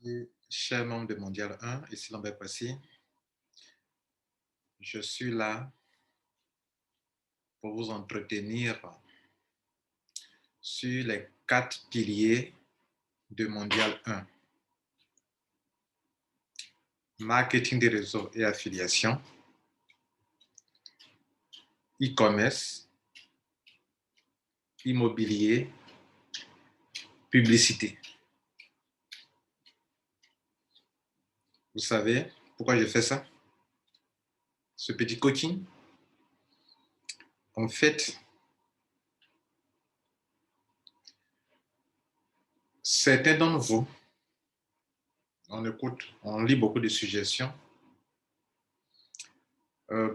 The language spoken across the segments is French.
Et chers membres de Mondial 1, ici Lambert Passy, je suis là pour vous entretenir sur les 4 piliers de Mondial 1. Marketing des réseaux et affiliation, e-commerce, immobilier, publicité. Vous savez pourquoi je fais ça? Ce petit coaching? En fait, certains d'entre vous, on écoute, on lit beaucoup de suggestions.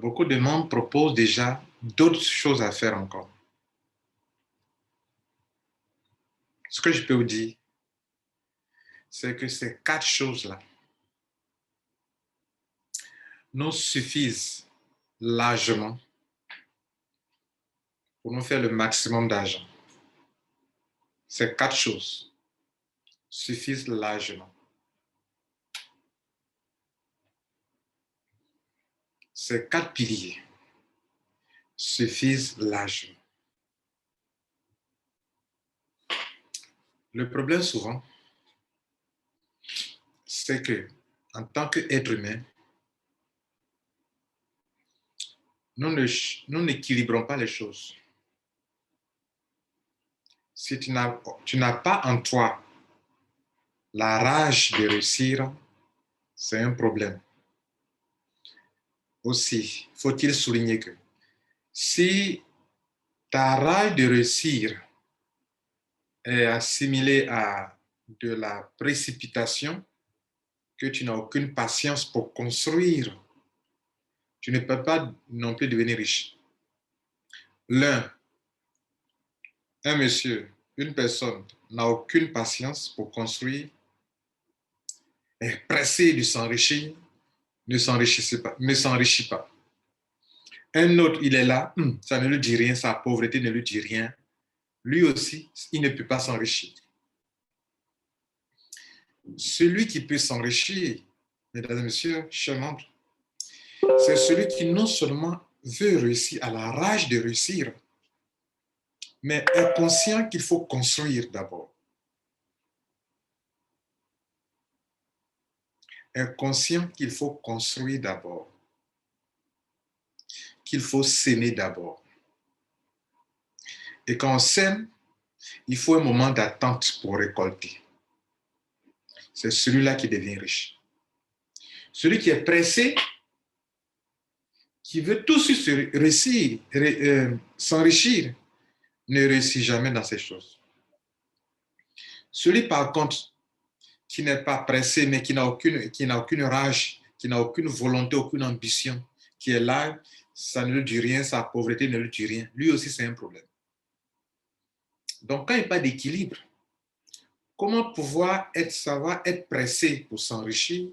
Beaucoup de membres proposent déjà d'autres choses à faire encore. Ce que je peux vous dire, c'est que ces 4 choses-là nous suffisent largement pour nous faire le maximum d'argent. Ces 4 choses suffisent largement. Ces 4 piliers suffisent largement. Le problème souvent, c'est que en tant qu'être humain, nous n'équilibrons pas les choses. Si tu n'as pas en toi la rage de réussir, c'est un problème. Aussi, faut-il souligner que si ta rage de réussir est assimilée à de la précipitation, que tu n'as aucune patience pour construire, tu ne peux pas non plus devenir riche. Un monsieur, une personne n'a aucune patience pour construire, est pressé de s'enrichir, ne s'enrichit pas. Un autre, il est là, ça ne lui dit rien, sa pauvreté ne lui dit rien. Lui aussi, il ne peut pas s'enrichir. Celui qui peut s'enrichir, mesdames et messieurs, chers membres, c'est celui qui non seulement veut réussir, a la rage de réussir, mais est conscient qu'il faut construire d'abord. Est conscient qu'il faut construire d'abord. Qu'il faut s'aimer d'abord. Et quand on sème, il faut un moment d'attente pour récolter. C'est celui-là qui devient riche. Celui qui est pressé, qui veut tout de suite s'enrichir, ne réussit jamais dans ces choses. Celui, par contre, qui n'est pas pressé, mais qui n'a aucune rage, qui n'a aucune volonté, aucune ambition, qui est là, ça ne lui dit rien, sa pauvreté ne lui dit rien. Lui aussi, c'est un problème. Donc, quand il n'y a pas d'équilibre, comment pouvoir savoir être pressé pour s'enrichir,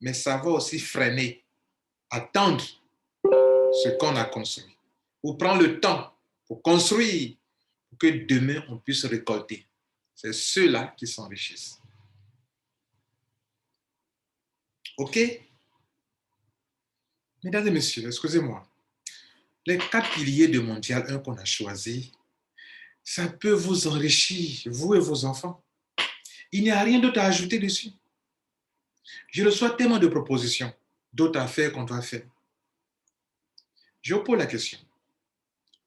mais savoir aussi freiner, attendre ce qu'on a construit, ou prendre le temps pour construire, pour que demain on puisse récolter. C'est ceux-là qui s'enrichissent. OK? Mesdames et messieurs, excusez-moi. Les 4 piliers de Mondial 1 qu'on a choisis, ça peut vous enrichir, vous et vos enfants. Il n'y a rien d'autre à ajouter dessus. Je reçois tellement de propositions, d'autres affaires qu'on doit faire. Je vous pose la question.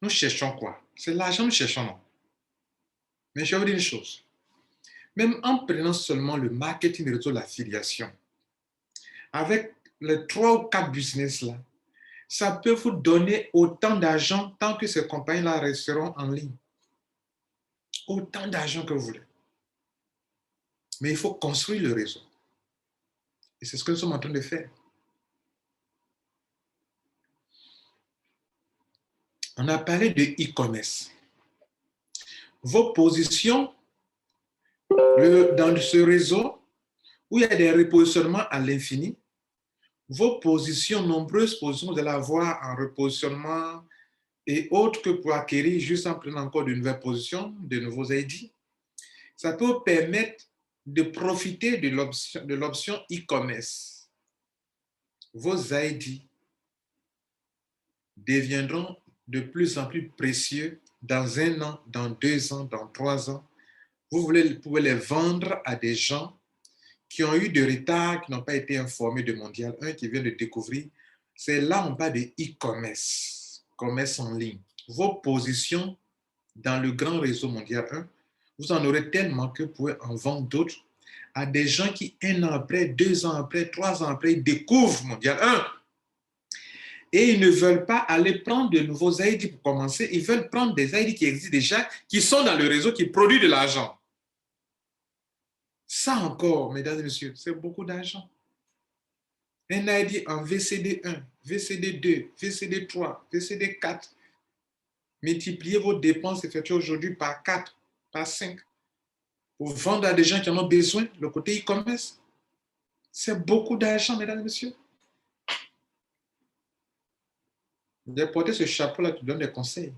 Nous cherchons quoi? C'est l'argent que nous cherchons, non? Mais je vais vous dire une chose. Même en prenant seulement le marketing de réseau de l'affiliation, avec les 3 ou 4 business là, ça peut vous donner autant d'argent tant que ces compagnies-là resteront en ligne. Autant d'argent que vous voulez. Mais il faut construire le réseau. Et c'est ce que nous sommes en train de faire. On a parlé de e-commerce. Vos positions dans ce réseau, où il y a des repositionnements à l'infini, vos positions, nombreuses positions, vous allez avoir en repositionnement et autres que pour acquérir juste en prenant encore de nouvelles positions, de nouveaux ID. Ça peut vous permettre de profiter de l'option e-commerce. Vos ID deviendront de plus en plus précieux dans 1 an, dans 2 ans, dans 3 ans. Vous pouvez les vendre à des gens qui ont eu de retard, qui n'ont pas été informés de Mondial 1, qui viennent de découvrir. C'est là on parle de e-commerce, commerce en ligne. Vos positions dans le grand réseau Mondial 1, vous en aurez tellement que vous pouvez en vendre d'autres à des gens qui, 1 an après, 2 ans après, 3 ans après, ils découvrent Mondial 1. Et ils ne veulent pas aller prendre de nouveaux ID pour commencer. Ils veulent prendre des ID qui existent déjà, qui sont dans le réseau, qui produisent de l'argent. Ça encore, mesdames et messieurs, c'est beaucoup d'argent. Un ID en VCD1, VCD2, VCD3, VCD4. Multipliez vos dépenses effectuées aujourd'hui par 4, par 5, pour vendre à des gens qui en ont besoin, le côté e-commerce. C'est beaucoup d'argent, mesdames et messieurs. J'ai porté ce chapeau-là qui donne des conseils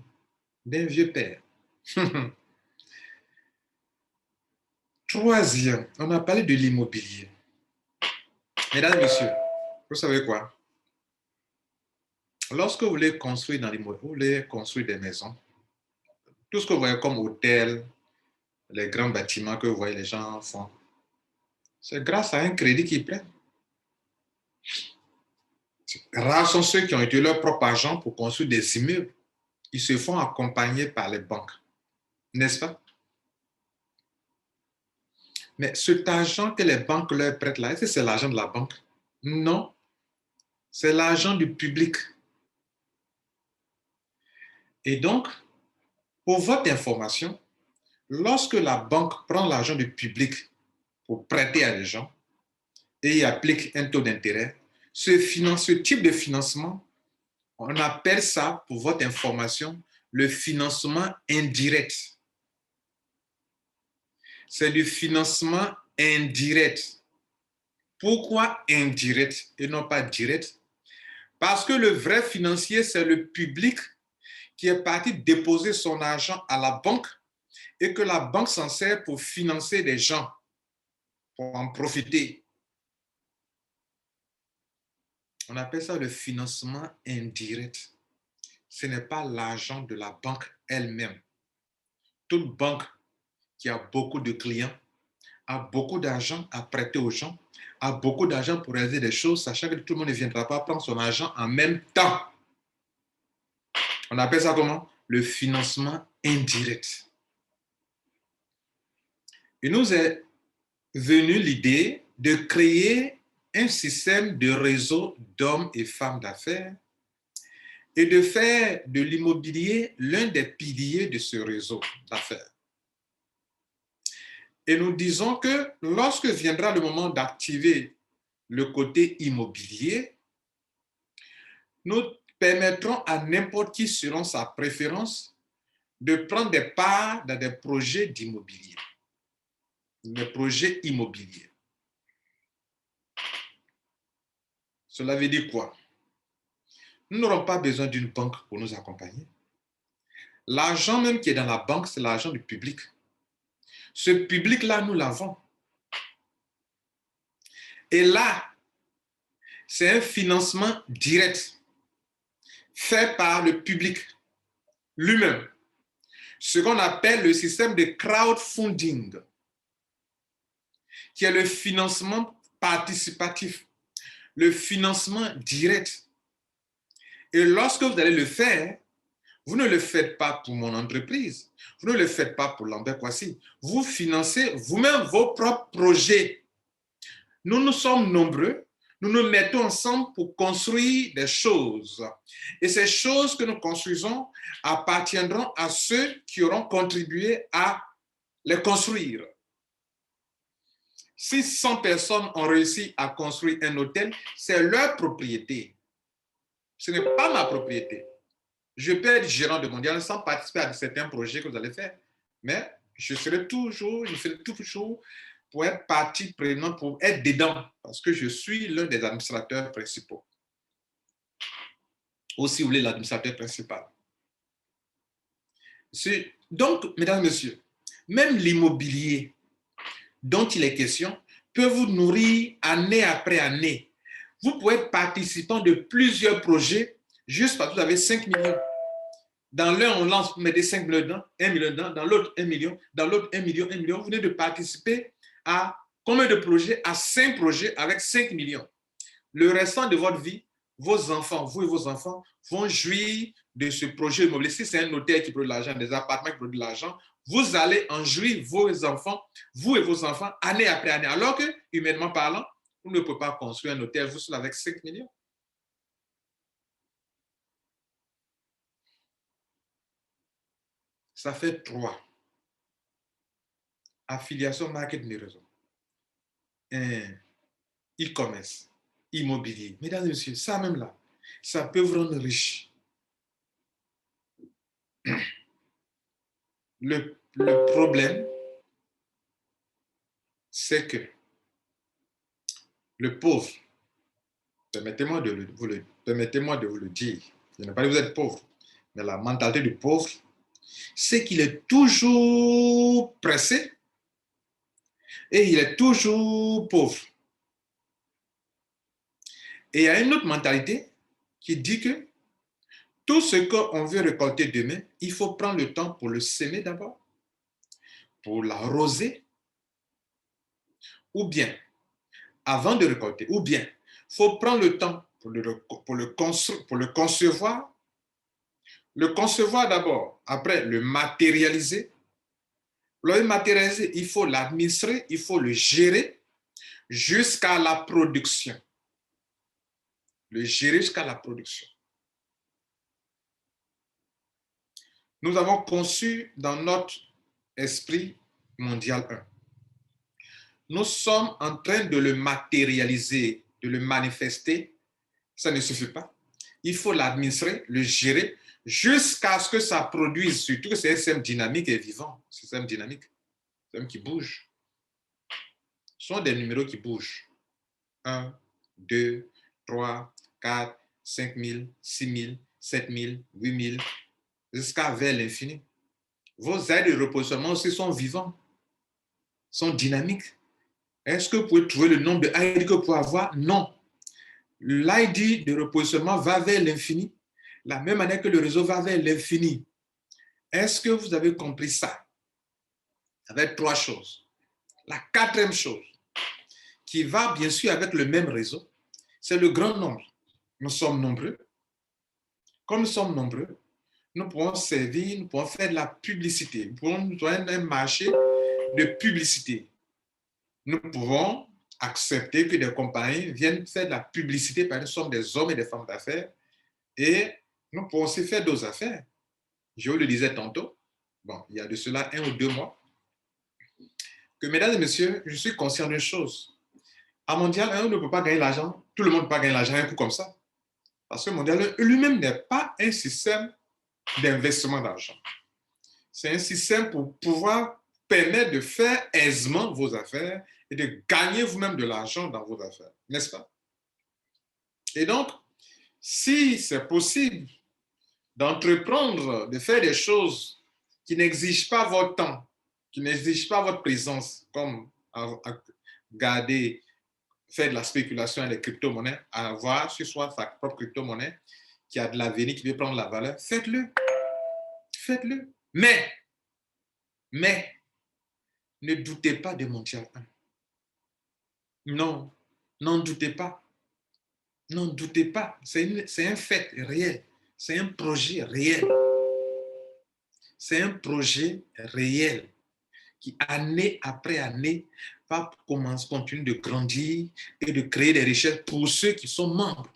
d'un vieux père. Troisième, on a parlé de l'immobilier. Mesdames et messieurs, vous savez quoi? Lorsque vous voulez construire dans l'immobilier, vous voulez construire des maisons, tout ce que vous voyez comme hôtel, les grands bâtiments que vous voyez les gens font, c'est grâce à un crédit qu'ils prennent. Rares sont ceux qui ont été leur propre argent pour construire des immeubles. Ils se font accompagner par les banques, n'est-ce pas? Mais cet argent que les banques leur prêtent là, est-ce que c'est l'argent de la banque? Non, c'est l'argent du public. Et donc, pour votre information, lorsque la banque prend l'argent du public pour prêter à des gens et y applique un taux d'intérêt, ce type de financement, on appelle ça, pour votre information, le financement indirect. C'est du financement indirect. Pourquoi indirect et non pas direct? Parce que le vrai financier, c'est le public qui est parti déposer son argent à la banque et que la banque s'en sert pour financer des gens, pour en profiter. On appelle ça le financement indirect. Ce n'est pas l'argent de la banque elle-même. Toute banque qui a beaucoup de clients a beaucoup d'argent à prêter aux gens, a beaucoup d'argent pour réaliser des choses, sachant que tout le monde ne viendra pas prendre son argent en même temps. On appelle ça comment? Le financement indirect. Il nous est venu l'idée de créer un système de réseau d'hommes et femmes d'affaires et de faire de l'immobilier l'un des piliers de ce réseau d'affaires. Et nous disons que lorsque viendra le moment d'activer le côté immobilier, nous permettrons à n'importe qui, selon sa préférence, de prendre des parts dans des projets d'immobilier, des projets immobiliers. Cela veut dire quoi? Nous n'aurons pas besoin d'une banque pour nous accompagner. L'argent même qui est dans la banque, c'est l'argent du public. Ce public-là, nous l'avons. Et là, c'est un financement direct fait par le public lui-même. Ce qu'on appelle le système de crowdfunding, qui est le financement participatif, le financement direct. Et lorsque vous allez le faire, vous ne le faites pas pour mon entreprise, vous ne le faites pas pour Lambert Kwasi, vous financez vous-même vos propres projets. Nous sommes nombreux, nous nous mettons ensemble pour construire des choses. Et ces choses que nous construisons appartiendront à ceux qui auront contribué à les construire. Si 100 personnes ont réussi à construire un hôtel, c'est leur propriété. Ce n'est pas ma propriété. Je peux être gérant de Mondial sans participer à certains projets que vous allez faire, mais je serai toujours pour être partie prenante, pour être dedans, parce que je suis l'un des administrateurs principaux. Ou si vous voulez, l'administrateur principal. Donc, mesdames et messieurs, même l'immobilier dont il est question peut vous nourrir année après année. Vous pouvez être participant de plusieurs projets juste parce que vous avez 5 millions. Dans l'un, on lance, vous mettez 5 millions dedans, 1 million dedans, dans l'autre, 1 million, dans l'autre, 1 million, 1 million. Vous venez de participer à combien de projets? À 5 projets avec 5 millions. Le restant de votre vie, vos enfants, vous et vos enfants, vont jouir de ce projet immobilier. Si c'est un notaire qui produit de l'argent, des appartements qui produisent de l'argent, vous allez en jouir, vos enfants, vous et vos enfants, année après année. Alors que, humainement parlant, vous ne pouvez pas construire un hôtel, vous seul avec 5 millions. Ça fait 3. Affiliation, marketing et réseau. E-commerce, immobilier. Mesdames et messieurs, ça même là, ça peut vous rendre riche. Le problème, c'est que le pauvre, permettez-moi de vous le dire, je n'ai pas dit que vous êtes pauvre, mais la mentalité du pauvre, c'est qu'il est toujours pressé et il est toujours pauvre. Et il y a une autre mentalité qui dit que tout ce qu'on veut récolter demain, il faut prendre le temps pour le semer d'abord, pour l'arroser, ou bien, avant de récolter, ou bien, il faut prendre le temps pour le concevoir d'abord, après le matérialiser. Le matérialiser, il faut l'administrer, il faut le gérer jusqu'à la production. Le gérer jusqu'à la production. Nous avons conçu dans notre esprit mondial 1. Nous sommes en train de le matérialiser, de le manifester. Ça ne suffit pas. Il faut l'administrer, le gérer, jusqu'à ce que ça produise, surtout que c'est un système dynamique et vivant. Système dynamique, système qui bouge. Ce sont des numéros qui bougent. 1, 2, 3, 4, 5 000, 6 000, 7 000, 8 000, jusqu'à vers l'infini. Vos aides de repositionnement aussi sont vivants, sont dynamiques. Est-ce que vous pouvez trouver le nombre de ID que vous pouvez avoir? Non. L'ID de repositionnement va vers l'infini, la même manière que le réseau va vers l'infini. Est-ce que vous avez compris ça? Avec 3 choses. La 4e chose, qui va bien sûr avec le même réseau, c'est le grand nombre. Nous sommes nombreux. Comme nous sommes nombreux, nous pouvons servir, nous pouvons faire de la publicité. Nous pouvons joindre un marché de publicité. Nous pouvons accepter que des compagnies viennent faire de la publicité parce que nous sommes des hommes et des femmes d'affaires et nous pouvons aussi faire d'autres affaires. Je vous le disais tantôt, bon, il y a de cela 1 ou 2 mois, que mesdames et messieurs, je suis conscient d'une chose. À Mondial 1, on ne peut pas gagner l'argent, tout le monde ne peut pas gagner l'argent un coup comme ça. Parce que Mondial 1 lui-même n'est pas un système d'investissement d'argent. C'est un système pour pouvoir permettre de faire aisément vos affaires et de gagner vous-même de l'argent dans vos affaires, n'est-ce pas? Et donc, si c'est possible d'entreprendre, de faire des choses qui n'exigent pas votre temps, qui n'exigent pas votre présence, comme garder, faire de la spéculation avec les crypto-monnaies, avoir sur soi sa propre crypto-monnaie qui a de l'avenir, qui veut prendre la valeur, faites-le. Faites-le. Mais, ne doutez pas de Mondial 1. Non, n'en doutez pas. N'en doutez pas. C'est un fait réel. C'est un projet réel. C'est un projet réel qui, année après année, va continuer de grandir et de créer des richesses pour ceux qui sont membres.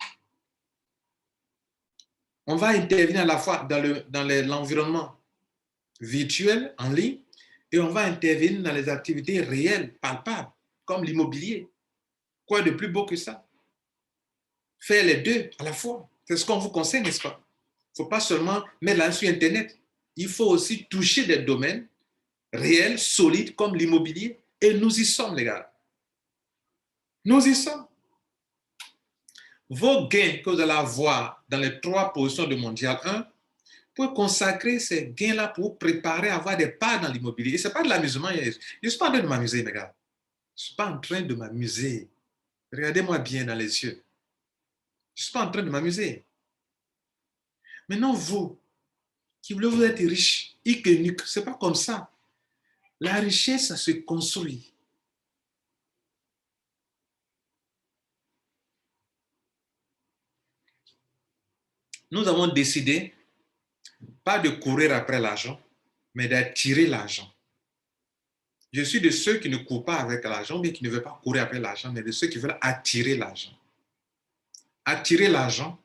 On va intervenir à la fois dans l'environnement virtuel, en ligne, et on va intervenir dans les activités réelles, palpables, comme l'immobilier. Quoi de plus beau que ça? Faire les deux à la fois. C'est ce qu'on vous conseille, n'est-ce pas? Il ne faut pas seulement mettre là sur Internet. Il faut aussi toucher des domaines réels, solides, comme l'immobilier. Et nous y sommes, les gars. Nous y sommes. Vos gains que vous allez avoir dans les 3 positions de Mondial 1, vous pouvez consacrer ces gains-là pour vous préparer à avoir des parts dans l'immobilier. Et ce n'est pas de l'amusement. Je ne suis pas en train de m'amuser, les gars. Je ne suis pas en train de m'amuser. Regardez-moi bien dans les yeux. Je ne suis pas en train de m'amuser. Maintenant, vous, qui voulez vous être riche, hic et nuc, ce n'est pas comme ça. La richesse, ça se construit. Nous avons décidé, pas de courir après l'argent, mais d'attirer l'argent. Je suis de ceux qui ne courent pas avec l'argent, mais qui ne veulent pas courir après l'argent, mais de ceux qui veulent attirer l'argent. Attirer l'argent,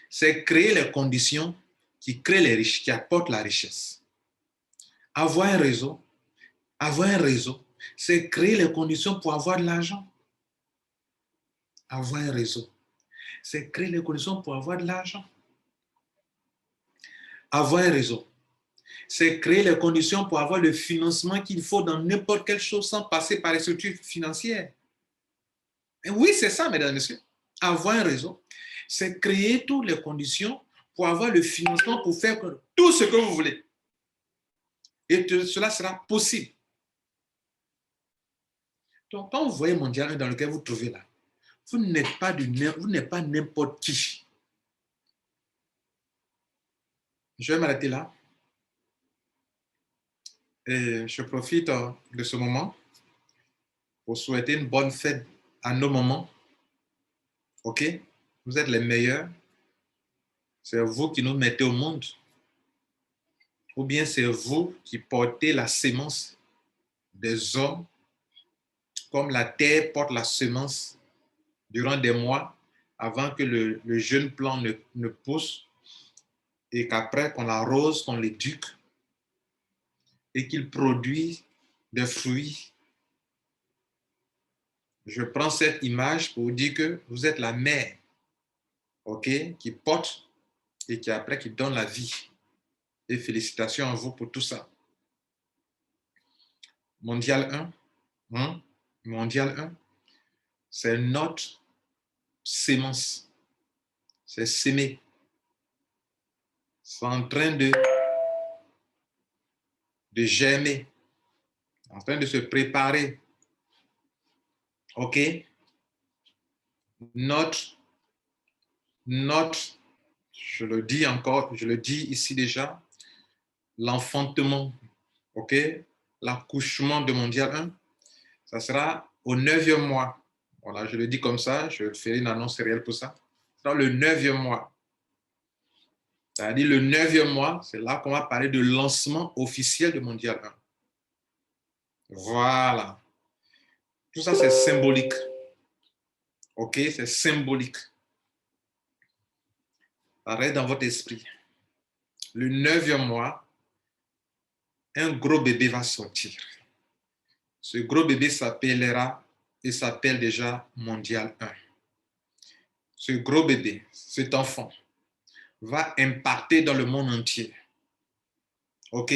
c'est créer les conditions qui créent les riches, qui apportent la richesse. Avoir un réseau, c'est créer les conditions pour avoir de l'argent. Avoir un réseau, c'est créer les conditions pour avoir de l'argent. Avoir un réseau, c'est créer les conditions pour avoir le financement qu'il faut dans n'importe quelle chose sans passer par les structures financières. Et oui, c'est ça, mesdames et messieurs. Avoir un réseau, c'est créer toutes les conditions pour avoir le financement pour faire tout ce que vous voulez. Et cela sera possible. Donc, quand vous voyez Mondial dans lequel vous trouvez là, vous n'êtes pas n'importe qui. Je vais m'arrêter là. Et je profite de ce moment pour souhaiter une bonne fête à nos mamans. OK? Vous êtes les meilleurs. C'est vous qui nous mettez au monde. Ou bien c'est vous qui portez la sémence des hommes, comme la terre porte la semence durant des mois avant que le jeune plant ne pousse et qu'après qu'on l'arrose, qu'on l'éduque et qu'il produit des fruits. Je prends cette image pour vous dire que vous êtes la mère, OK, qui porte et qui après qui donne la vie. Et félicitations à vous pour tout ça. Mondial 1, hein? Mondial 1, c'est notre sémence. C'est s'aimer. C'est en train de germer, en train de se préparer. OK? Notre, je le dis encore, je le dis ici déjà, l'enfantement, OK? L'accouchement de Mondial 1, ça sera au 9e mois. Voilà, je le dis comme ça, je ferai une annonce réelle pour ça. Ça sera le 9e mois. C'est-à-dire le 9e mois, c'est là qu'on va parler de lancement officiel de Mondial 1. Voilà. Tout ça, c'est symbolique. OK? C'est symbolique. Ça reste dans votre esprit. Le 9e mois, un gros bébé va sortir. Ce gros bébé s'appellera et s'appelle déjà Mondial 1. Ce gros bébé, cet enfant, va impacter dans le monde entier. OK?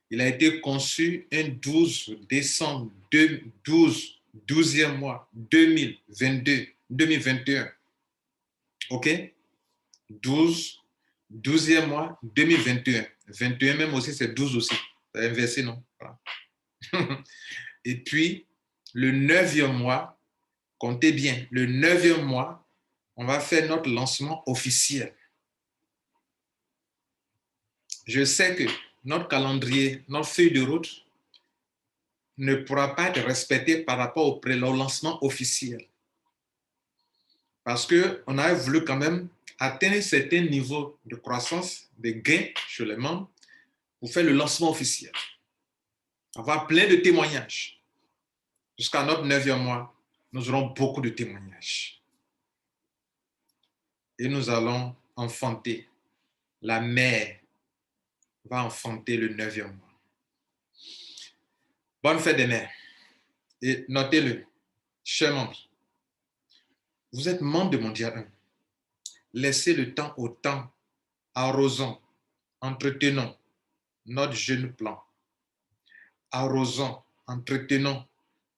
Il a été conçu un 12 décembre 12e mois 2021. OK? 12e mois 2021. 21 même aussi, c'est 12 aussi. C'est inversé, non? Voilà. Et puis, le 9e mois, comptez bien, le 9e mois, on va faire notre lancement officiel. Je sais que notre calendrier, notre feuille de route ne pourra pas être respecté par rapport au lancement officiel. Parce qu'on a voulu quand même atteindre un certain niveau de croissance, de gains chez les membres pour faire le lancement officiel. Avoir plein de témoignages. Jusqu'à notre 9e mois, nous aurons beaucoup de témoignages. Et nous allons enfanter. La mère va enfanter le 9e mois. Bonne fête des mères. Et notez-le, chers membres, vous êtes membre de Mondial 1. Laissez le temps au temps, arrosons, entretenons notre jeune plant, arrosons, entretenons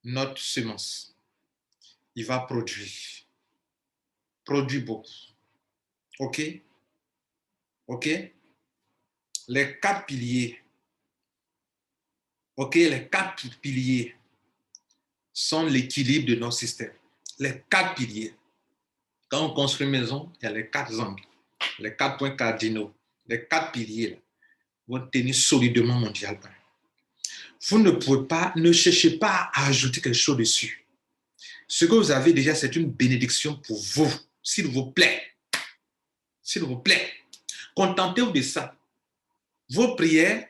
notre semence. Il va produire beaucoup. OK? OK? Les 4 piliers. OK? Les 4 piliers sont l'équilibre de notre système. Les 4 piliers. Quand on construit une maison, il y a les 4 angles, les 4 points cardinaux, les 4 piliers là, vont tenir solidement Mondial 1. Vous ne pouvez pas, ne cherchez pas à ajouter quelque chose dessus. Ce que vous avez déjà, c'est une bénédiction pour vous, s'il vous plaît. S'il vous plaît. Contentez-vous de ça. Vos prières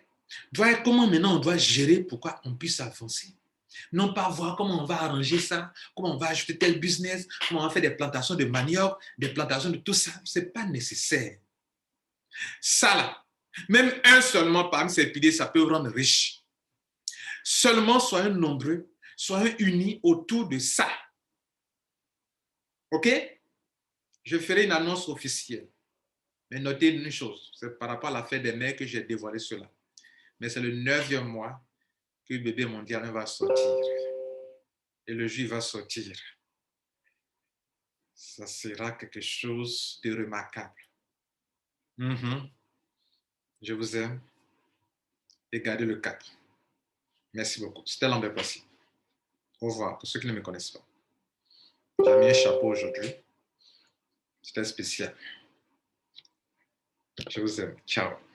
doivent être comment maintenant on doit gérer pour qu'on puisse avancer. Non pas voir comment on va arranger ça, comment on va ajouter tel business, comment on va faire des plantations de manioc, des plantations de tout ça. Ce n'est pas nécessaire. Ça là, même un seulement parmi ces piliers, ça peut vous rendre riche. Seulement soyons nombreux, soyons unis autour de ça. OK? Je ferai une annonce officielle. Mais notez une chose, c'est par rapport à la fête des mères que j'ai dévoilé cela. Mais c'est le 9e mois que le bébé mondial va sortir. Et le juif va sortir. Ça sera quelque chose de remarquable. Je vous aime et gardez le cap. Merci beaucoup. C'était Lambert Passy. Au revoir pour ceux qui ne me connaissent pas. J'ai mis un chapeau aujourd'hui. C'était spécial. Je vous aime. Ciao.